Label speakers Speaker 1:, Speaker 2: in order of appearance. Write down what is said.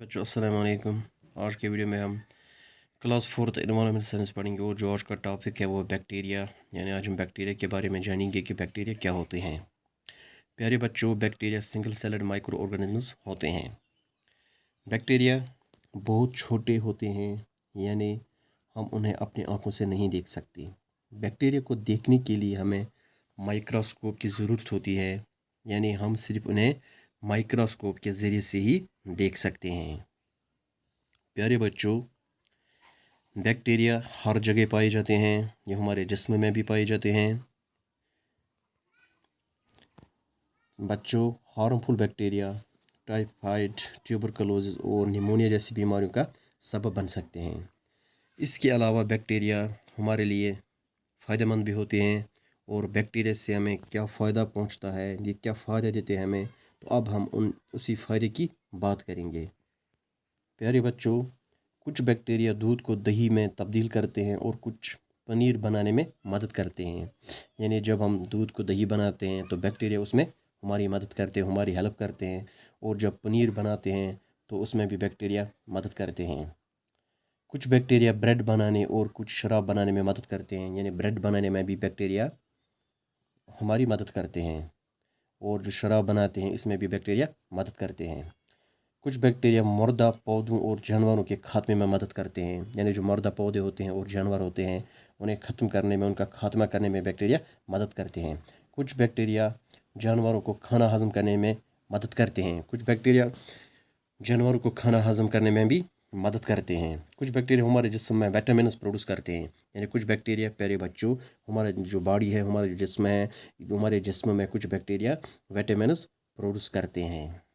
Speaker 1: बच्चों अस्सलाम वालेकुम। आज के वीडियो में हम क्लास 4th एनवायरनमेंट साइंस पढ़ेंगे और जो आज का टॉपिक है वो बैक्टीरिया। यानी आज हम बैक्टीरिया के बारे में जानेंगे कि बैक्टीरिया क्या होते हैं। प्यारे बच्चों, bacteria single salad micro organisms होते हैं। बैक्टीरिया बहुत छोटे होते हैं, यानी हम उन्हें अपनी आँखों से नहीं देख सकते। बैक्टीरिया को देखने के लिए हमें माइक्रोस्कोप की ज़रूरत होती है, यानी हम सिर्फ उन्हें माइक्रोस्कोप के ज़रिए से ही देख सकते हैं। प्यारे बच्चों, बैक्टीरिया हर जगह पाए जाते हैं, ये हमारे जिस्म में भी पाए जाते हैं। बच्चों, हार्मफुल बैक्टीरिया टाइफाइड, ट्यूबरकुलोसिस और निमोनिया जैसी बीमारियों का सबब बन सकते हैं। इसके अलावा बैक्टीरिया हमारे लिए फ़ायदेमंद भी होते हैं। और बैक्टीरिया से हमें क्या फ़ायदा पहुंचता है, ये क्या फ़ायदा देते हैं हमें, तो अब हम उसी फ़ायदे की बात करेंगे। प्यारे बच्चों, कुछ बैक्टीरिया दूध को दही में तब्दील करते हैं और कुछ पनीर बनाने में मदद करते हैं। यानी जब हम दूध को दही बनाते हैं तो बैक्टीरिया उसमें हमारी मदद करते हैं, हमारी हेल्प करते हैं। और जब पनीर बनाते हैं तो उसमें भी बैक्टीरिया मदद करते हैं। कुछ बैक्टीरिया ब्रेड बनाने और कुछ शराब बनाने में मदद करते हैं, यानी ब्रेड बनाने में भी बैक्टीरिया हमारी मदद करते हैं। और जो शराब बनाते हैं इसमें भी बैक्टीरिया मदद करते हैं। कुछ बैक्टीरिया मुर्दा पौधों और जानवरों के खात्मे में मदद करते हैं, यानी जो मुर्दा पौधे होते हैं और जानवर होते हैं उन्हें ख़त्म करने में, उनका खात्मा करने में बैक्टीरिया मदद करते हैं। कुछ बैक्टीरिया जानवरों को खाना हज़म करने में मदद करते हैं। कुछ बैक्टीरिया जानवरों को खाना हज़म करने में भी मदद करते हैं। कुछ बैक्टीरिया हमारे जिस्म में विटामिन्स प्रोड्यूस करते हैं, यानी कुछ बैक्टीरिया, प्यारे बच्चों, हमारे जो बॉडी है, हमारे जिस्म है, हमारे जिस्म में कुछ बैक्टीरिया विटामिन्स प्रोड्यूस करते हैं।